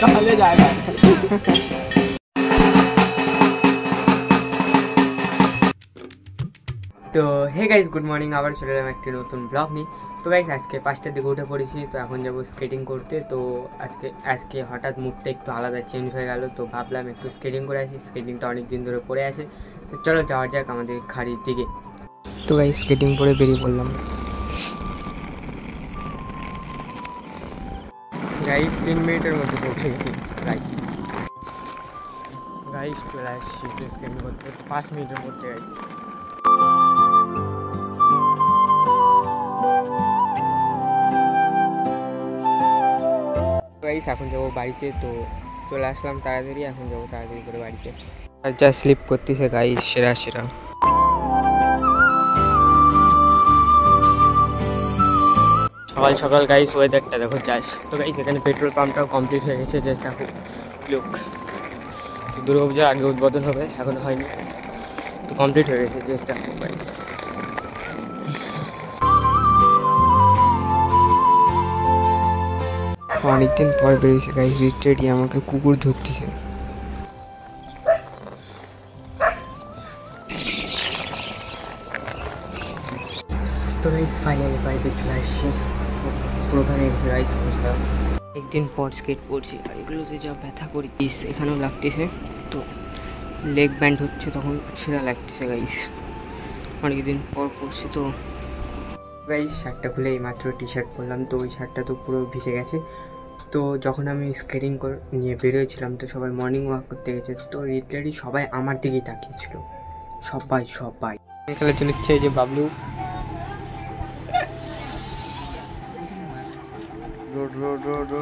তাহলে জায়গা। তো হে গাইস, গুড মর্নিং। আবার চলে এলাম একটি নতুন ব্লগ নিয়ে। তো গাইস আজকে 5টার দিকে উঠে পড়েছি, তো এখন যাবো স্কেটিং করতে। তো আজকে হঠাৎ মুডটা একটু আলাদা চেঞ্জ হয়ে গেল, তো ভাবলাম একটু স্কেটিং করে আসি। স্কেটিংটা অনেক দিন ধরে পড়ে আছে, তো চলো যাওয়া যাক আমাদের খাড়ির দিকে। তো গাইস স্কেটিং পরে বেরিয়ে পড়লাম। গাইস 3 মিনিটের মধ্যে পৌঁছে গেছি। গাইস চলে আসছি স্কেটিং করতে 5 মিনিটের মধ্যে। গাইস এখন যাবো বাড়িতে, তো চলে আসলাম তাড়াতাড়ি। এখন যাবো তাড়াতাড়ি করে বাড়িতে। আর যা স্লিপ করতেছে গাইস, সেরা সেরা। সকাল সকাল গাইস ওয়েদারটা দেখো জাস্ট। তো গাইস এখানে পেট্রোল পাম্পটাও কমপ্লিট হয়ে গেছে, জাস্ট দেখো লুক। দুর্গাপূজার আগে উদ্বোধন হবে, এখন হয়নি, তো কমপ্লিট হয়ে গেছে জাস্ট দেখো গাইস। অনেকদিন পর বেরিয়েছে গাইস রিট্রেডি, আমাকে কুকুর ধরতেছে। তো গাইস ফাইনালি বাড়িতে চলে আসছি। পুরো ভেঙে গেছে গাইস অবস্থা। একদিন পর স্কেট করছি আর এগুলোতে যা ব্যথা করিস, এখানেও লাগতেছে। তো লেগ ব্যান্ড হচ্ছে, তখন সেরা লাগতেছে গাইস। অনেকদিন পর করছি তো গাইস। শার্টটা খুলে এই মাত্র টি শার্ট পরলাম, তো ওই শার্টটা তো পুরো ভিজে গেছে। তো যখন আমি স্কেটিং নিয়ে বেরোয়েছিলাম, তো সবাই মর্নিং ওয়াক করতে গেছে, তো লিটারালি সবাই আমার দিকেই তাকিয়েছিল। সবাই খেলার জন্য ইচ্ছে যে বাবলু রোড।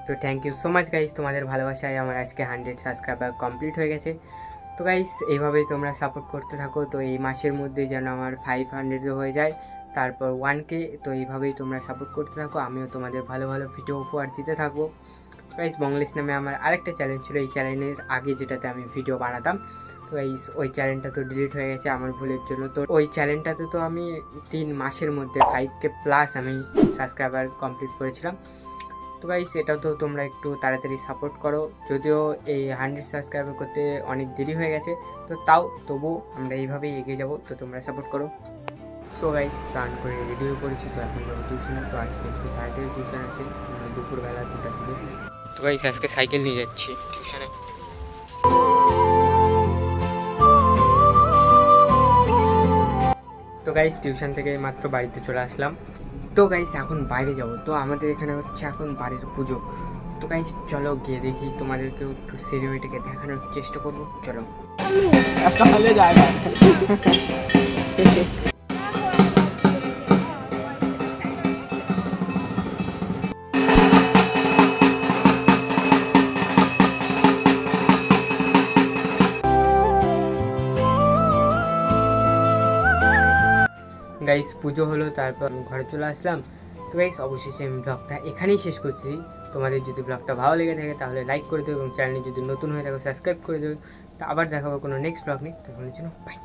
তো thank you so much guys, তোমাদের ভালোবাসায় আমার আজকে 100 সাবস্ক্রাইবার কমপ্লিট হয়ে গেছে। তো গাইস এইভাবেই তোমরা সাপোর্ট করতে থাকো, তো এই মাসের মধ্যে যেন আমার 500 হয়ে যায়, তারপর 1K। তো এইভাবেই তোমরা সাপোর্ট করতে থাকো, আমিও তোমাদের ভালো ভালো ভিডিও উপহার দিতে থাকবো। গাইস বংলিশ নামে আমার আরেকটা চ্যানেল ছিল, এই চ্যানেলের আগে যেটাতে আমি ভিডিও বানাতাম। তো গাইস ওই চ্যানেলটা তো ডিলিট হয়ে গেছে আমার ভুলের জন্য। তো ওই চ্যানেলটাতে তো আমি 3 মাসের মধ্যে 5K প্লাস আমি সাবস্ক্রাইবার কমপ্লিট করেছিলাম। তো গাইস এটাও তো তোমরা একটু তাড়াতাড়ি সাপোর্ট করো, যদিও এই 100 সাবস্ক্রাইবার করতে অনেক দেরি হয়ে গেছে, তো তবু আমরা এইভাবেই এগিয়ে যাব, তো তোমরা সাপোর্ট করো। সো গাইস স্নান করে রেডি হয়ে পড়েছি, তো এখন যাবো টিউশনে। তো আজকে একটু তাড়াতাড়ি টিউশন আছে, দুপুরবেলা 2টার দিকে। তো গাইস আজকে সাইকেল নিয়ে যাচ্ছি টিউশনে। তো গাইস টিউশন থেকে মাত্র বাড়িতে চলে আসলাম। তো গাইস এখন বাইরে যাব, তো আমাদের এখানে হচ্ছে এখন বাড়ির পুজো। তো গাইস চলো গিয়ে দেখি, তোমাদেরকেও একটু সেরিমনিটাকে দেখানোর চেষ্টা করবো, চলো। তাহলে জায়গা। গাইস পুজো হলো, তারপর আমি ঘরে চলে আসলাম। তো গাইস অবশেষে আমি ব্লগটা এখানেই শেষ করছি। তোমাদের যদি ব্লগটা ভালো লেগে থাকে তাহলে লাইক করে দেবে, এবং চ্যানেলে যদি নতুন হয়ে থাকো সাবস্ক্রাইব করে দেবে। তো আবার দেখাবো কোনো নেক্সট ব্লগ নিয়ে, তখনের জন্য বাই।